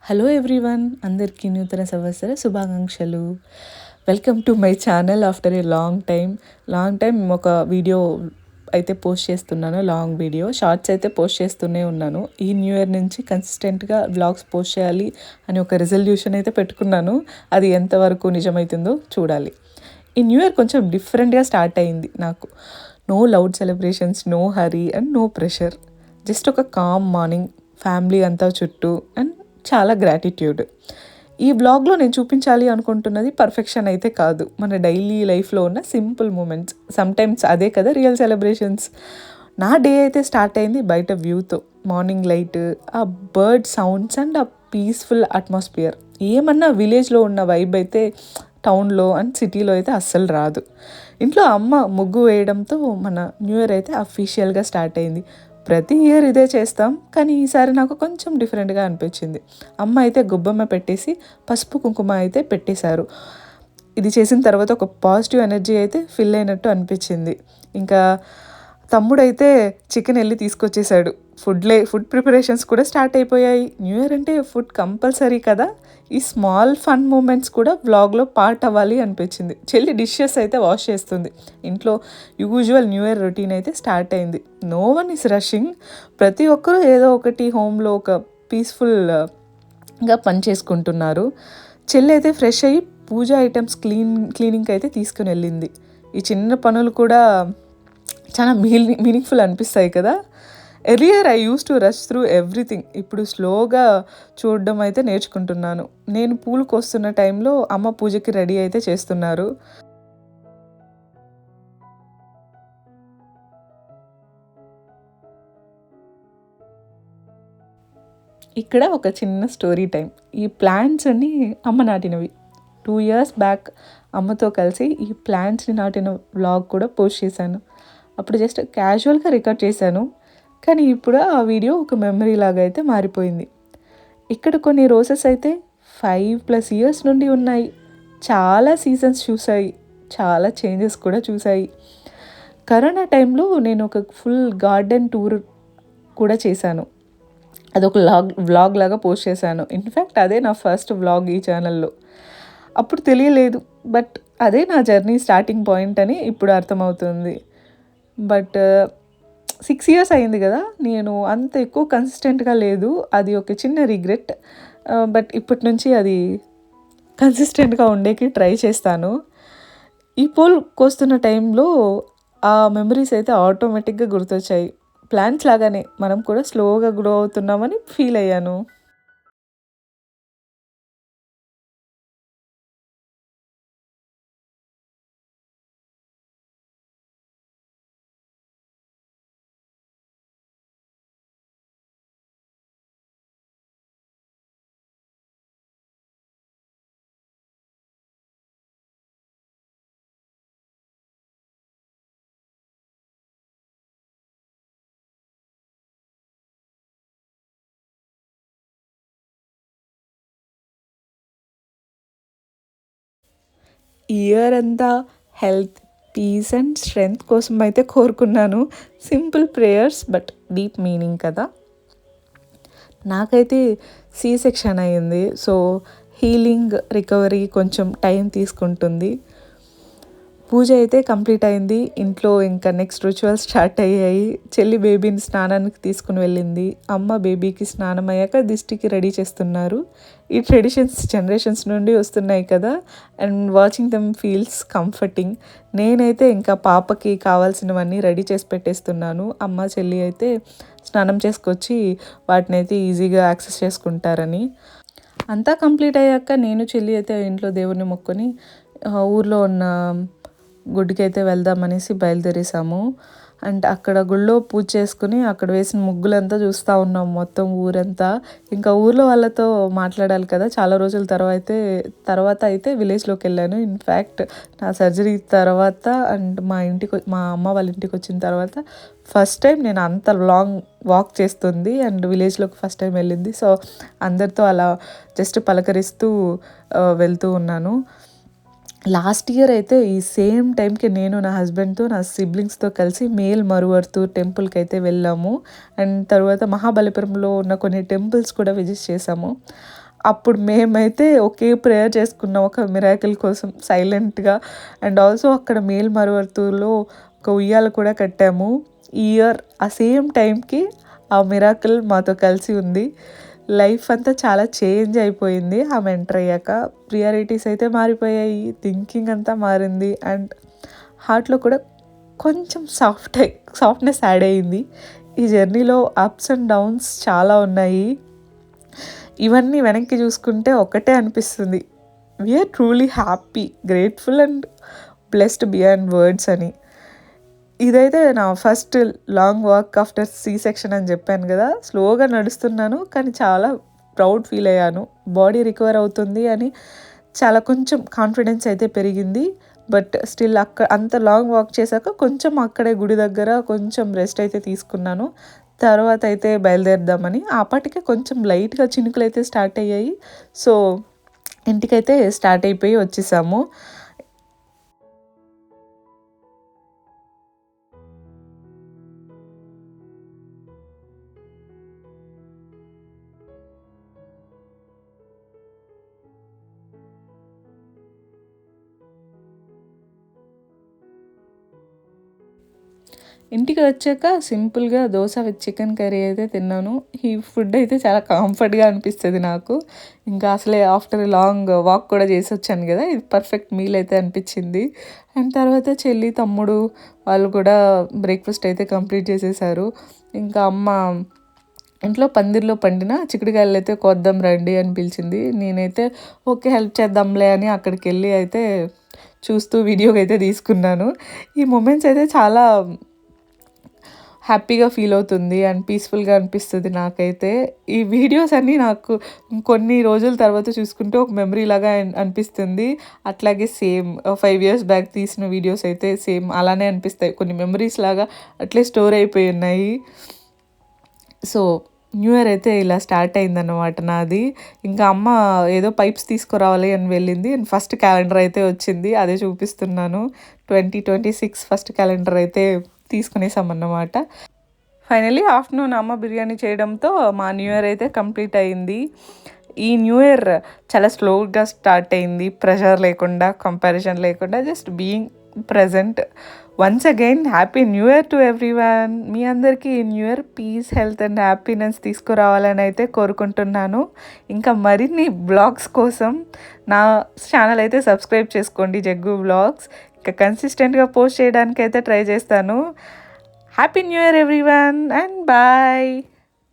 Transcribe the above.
Hello everyone, అందరికీ నూతన సంవత్సర శుభాకాంక్షలు. Welcome to my channel after a long time ఒక వీడియో అయితే పోస్ట్ చేస్తున్నాను. లాంగ్ వీడియో, షార్ట్స్ అయితే పోస్ట్ చేస్తూనే ఉన్నాను. ఈ న్యూ ఇయర్ నుంచి కన్సిస్టెంట్గా వ్లాగ్స్ పోస్ట్ చేయాలి అని ఒక రెజల్యూషన్ అయితే పెట్టుకున్నాను. అది ఎంతవరకు నిజమవుతుందో చూడాలి. ఈ న్యూ ఇయర్ కొంచెం డిఫరెంట్గా స్టార్ట్ అయింది నాకు. No loud celebrations, no hurry and no pressure. Just ఒక కామ్ మార్నింగ్, ఫ్యామిలీ అంతా చుట్టూ అండ్ చాలా గ్రాటిట్యూడ్. ఈ వ్లాగ్లో నేను చూపించాలి అనుకుంటున్నది పర్ఫెక్షన్ అయితే కాదు, మన డైలీ లైఫ్లో ఉన్న సింపుల్ మూమెంట్స్. సమ్టైమ్స్ అదే కదా రియల్ సెలబ్రేషన్స్. నా డే అయితే స్టార్ట్ అయింది బయట వ్యూతో. మార్నింగ్ లైట్, ఆ బర్డ్ సౌండ్స్ అండ్ ఆ పీస్ఫుల్ అట్మాస్ఫియర్. ఏమన్నా విలేజ్లో ఉన్న వైబ్ అయితే టౌన్లో అండ్ సిటీలో అయితే అస్సలు రాదు. ఇంట్లో అమ్మ ముగ్గు వేయడంతో మన న్యూ ఇయర్ అయితే అఫీషియల్గా స్టార్ట్ అయింది. ప్రతి ఇయర్ ఇదే చేస్తాం, కానీ ఈసారి నాకు కొంచెం డిఫరెంట్గా అనిపించింది. అమ్మ అయితే గొబ్బెమ్మ పెట్టేసి పసుపు కుంకుమ అయితే పెట్టేశారు. ఇది చేసిన తర్వాత ఒక పాజిటివ్ ఎనర్జీ అయితే ఫిల్ అయినట్టు అనిపించింది. ఇంకా తమ్ముడైతే చికెన్ వెళ్ళి తీసుకొచ్చేసాడు. ఫుడ్ ప్రిపరేషన్స్ కూడా స్టార్ట్ అయిపోయాయి. న్యూ ఇయర్ అంటే ఫుడ్ కంపల్సరీ కదా. ఈ స్మాల్ ఫన్ మూమెంట్స్ కూడా వ్లాగ్లో పార్ట్ అవ్వాలి అనిపించింది. చెల్లి డిషెస్ అయితే వాష్ చేస్తుంది. ఇంట్లో యూజువల్ న్యూ ఇయర్ రొటీన్ అయితే స్టార్ట్ అయింది. No one is rushing. ప్రతి ఒక్కరూ ఏదో ఒకటి హోమ్లో ఒక పీస్ఫుల్గా పని చేసుకుంటున్నారు. చెల్లి అయితే ఫ్రెష్ అయ్యి పూజ ఐటమ్స్ క్లీనింగ్కి అయితే తీసుకుని వెళ్ళింది. ఈ చిన్న పనులు కూడా చాలా మీనింగ్ఫుల్ అనిపిస్తాయి కదా. Earlier I use to rush through everything. ఇప్పుడు స్లోగా చూడడం అయితే నేర్చుకుంటున్నాను. నేను పూలు కోస్తున్న టైంలో అమ్మ పూజకి రెడీ అయితే చేస్తున్నారు. ఇక్కడ ఒక చిన్న స్టోరీ టైం. ఈ ప్లాంట్స్ అన్నీ అమ్మ నాటినవి. 2 years బ్యాక్ అమ్మతో కలిసి ఈ ప్లాంట్స్ని నాటిన వ్లాగ్ కూడా పోస్ట్ చేశాను. అప్పుడు జస్ట్ క్యాజువల్గా రికార్డ్ చేశాను, కానీ ఇప్పుడు ఆ వీడియో ఒక మెమరీ లాగా అయితే మారిపోయింది. ఇక్కడ కొన్ని రోజెస్ అయితే 5+ years నుండి ఉన్నాయి. చాలా సీజన్స్ చూసాయి, చాలా చేంజెస్ కూడా చూసాయి. కరోనా టైంలో నేను ఒక ఫుల్ గార్డెన్ టూర్ కూడా చేశాను. అదొక వ్లాగ్ లాగా పోస్ట్ చేశాను. ఇన్ఫ్యాక్ట్ అదే నా ఫస్ట్ వ్లాగ్ ఈ ఛానల్లో. అప్పుడు తెలియలేదు, బట్ అదే నా జర్నీ స్టార్టింగ్ పాయింట్ అని ఇప్పుడు అర్థమవుతుంది. బట్ 6 years అయింది కదా, నేను అంత ఎక్కువ కన్సిస్టెంట్గా లేదు. అది ఒక చిన్న రిగ్రెట్. బట్ ఇప్పటి నుంచి అది కన్సిస్టెంట్గా ఉండేకి ట్రై చేస్తాను. ఈ పోల్ కోస్తున్న టైంలో ఆ మెమరీస్ అయితే ఆటోమేటిక్గా గుర్తొచ్చాయి. ప్లాంట్స్ లాగానే మనం కూడా స్లోగా గ్రో అవుతున్నామని ఫీల్ అయ్యాను. ఇయర్ అంతా హెల్త్, పీస్ అండ్ స్ట్రెంగ్త్ కోసం అయితే కోరుకున్నాను. Simple prayers but deep meaning కదా. నాకైతే సి సెక్షన్ అయ్యింది, సో హీలింగ్, రికవరీ కొంచెం టైం తీసుకుంటుంది. పూజ అయితే కంప్లీట్ అయింది. ఇంట్లో ఇంకా నెక్స్ట్ రిచువల్స్ స్టార్ట్ అయ్యాయి. చెల్లి బేబీని స్నానానికి తీసుకుని వెళ్ళింది. అమ్మ బేబీకి స్నానం అయ్యాక దిష్టికి రెడీ చేస్తున్నారు. ఈ ట్రెడిషన్స్ జనరేషన్స్ నుండి వస్తున్నాయి కదా, and watching them feels comforting. నేనైతే ఇంకా పాపకి కావాల్సినవన్నీ రెడీ చేసి పెట్టేస్తున్నాను. అమ్మ చెల్లి అయితే స్నానం చేసుకొచ్చి వాటిని అయితే ఈజీగా యాక్సెస్ చేసుకుంటారని. అంతా కంప్లీట్ అయ్యాక నేను చెల్లి అయితే ఇంట్లో దేవుడిని మొక్కుని ఊర్లో ఉన్న గుడికి అయితే వెళ్దామనేసి బయలుదేరేసాము. అండ్ అక్కడ గుళ్ళో పూజ చేసుకుని అక్కడ వేసిన ముగ్గులంతా చూస్తూ ఉన్నాం మొత్తం ఊరంతా. ఇంకా ఊర్లో వాళ్ళతో మాట్లాడాలి కదా, చాలా రోజుల తర్వాత అయితే విలేజ్లోకి వెళ్ళాను. ఇన్ఫ్యాక్ట్ నా సర్జరీ తర్వాత అండ్ మా అమ్మ వాళ్ళ ఇంటికి వచ్చిన తర్వాత ఫస్ట్ టైం నేను అంత లాంగ్ వాక్ చేస్తుంది అండ్ విలేజ్లోకి ఫస్ట్ టైం వెళ్ళింది. సో అందరితో అలా జస్ట్ పలకరిస్తూ వెళ్తూ ఉన్నాను. లాస్ట్ ఇయర్ అయితే ఈ సేమ్ టైంకి నేను నా హస్బెండ్తో, నా సిబ్లింగ్స్తో కలిసి మేల్మరువత్తూర్ టెంపుల్కి అయితే వెళ్ళాము. అండ్ తర్వాత మహాబలిపురంలో ఉన్న కొన్ని టెంపుల్స్ కూడా విజిట్ చేసాము. అప్పుడు మేమైతే ఒకే ప్రేయర్ చేసుకున్నాం ఒక మిరాకిల్ కోసం సైలెంట్గా. అండ్ ఆల్సో అక్కడ మేల్మరువత్తూరులో ఒక ఉయ్యాల కూడా కట్టాము. ఈ ఇయర్ ఆ సేమ్ టైంకి ఆ మిరాకిల్ మాతో కలిసి ఉంది. లైఫ్ అంతా చాలా చేంజ్ అయిపోయింది ఆమె ఎంటర్ అయ్యాక. ప్రియారిటీస్ అయితే మారిపోయాయి, థింకింగ్ అంతా మారింది, అండ్ హార్ట్లో కూడా కొంచెం సాఫ్ట్నెస్ యాడ్ అయ్యింది. ఈ జర్నీలో అప్స్ అండ్ డౌన్స్ చాలా ఉన్నాయి. ఇవన్నీ వెనక్కి చూసుకుంటే ఒకటే అనిపిస్తుంది, we're truly happy, grateful and blessed beyond words అని. ఇదైతే నా first long walk after C section అని చెప్పాను కదా. స్లోగా నడుస్తున్నాను కానీ చాలా ప్రౌడ్ ఫీల్ అయ్యాను. బాడీ రికవర్ అవుతుంది అని చాలా కొంచెం కాన్ఫిడెన్స్ అయితే పెరిగింది. బట్ స్టిల్ అంత లాంగ్ వాక్ చేశాక కొంచెం అక్కడే గుడి దగ్గర కొంచెం రెస్ట్ అయితే తీసుకున్నాను. తర్వాత అయితే బయలుదేరదామని అప్పటికే కొంచెం లైట్గా చినుకులు అయితే స్టార్ట్ అయ్యాయి. సో ఇంటికైతే స్టార్ట్ అయిపోయి వచ్చేసాము. ఇంటికి వచ్చాక సింపుల్గా దోశ విత్ చికెన్ కర్రీ అయితే తిన్నాను. ఈ ఫుడ్ అయితే చాలా కంఫర్ట్గా అనిపిస్తుంది నాకు. ఇంకా అసలే ఆఫ్టర్ లాంగ్ వాక్ కూడా చేసి వచ్చాను కదా, ఇది పర్ఫెక్ట్ మీల్ అయితే అనిపించింది. అండ్ తర్వాత చెల్లి తమ్ముడు వాళ్ళు కూడా బ్రేక్ఫాస్ట్ అయితే కంప్లీట్ చేసేసారు. ఇంకా అమ్మ ఇంట్లో పందిర్లో పండిన చిక్కుడుకాయలు అయితే కోద్దాం రండి అని పిలిచింది. నేనైతే ఓకే హెల్ప్ చేద్దాంలే అని అక్కడికి వెళ్ళి అయితే చూస్తూ వీడియోకి అయితే తీసుకున్నాను. ఈ మూమెంట్స్ అయితే చాలా హ్యాపీగా ఫీల్ అవుతుంది అండ్ పీస్ఫుల్గా అనిపిస్తుంది నాకైతే. ఈ వీడియోస్ అన్నీ నాకు కొన్ని రోజుల తర్వాత చూసుకుంటే ఒక మెమరీ లాగా అనిపిస్తుంది. అట్లాగే సేమ్ 5 years బ్యాక్ తీసిన వీడియోస్ అయితే సేమ్ అలానే అనిపిస్తాయి, కొన్ని మెమరీస్ లాగా అట్లే స్టోర్ అయిపోయి ఉన్నాయి. సో న్యూ ఇయర్ అయితే ఇలా స్టార్ట్ అయిందన్నమాట నాది. ఇంకా అమ్మ ఏదో పైప్స్ తీసుకురావాలి అని వెళ్ళింది అండ్ ఫస్ట్ క్యాలెండర్ అయితే వచ్చింది, అదే చూపిస్తున్నాను. 2026 ఫస్ట్ క్యాలెండర్ అయితే తీసుకునేసామన్నమాట. ఫైనలీ ఆఫ్టర్నూన్ అమ్మ బిర్యానీ చేయడంతో మా న్యూ ఇయర్ అయితే కంప్లీట్ అయింది. ఈ న్యూ ఇయర్ చాలా స్లోగా స్టార్ట్ అయింది, ప్రెషర్ లేకుండా, కంపారిజన్ లేకుండా, just being present. Once again happy new year to everyone. మీ అందరికీ ఈ new year peace, health and happiness తీసుకురావాలని అయితే కోరుకుంటున్నాను. ఇంకా మరిన్ని బ్లాగ్స్ కోసం నా ఛానల్ అయితే సబ్స్క్రైబ్ చేసుకోండి, జగ్గు బ్లాగ్స్. ఇంకా కన్సిస్టెంట్గా పోస్ట్ చేయడానికి అయితే ట్రై చేస్తాను. Happy new year everyone and bye.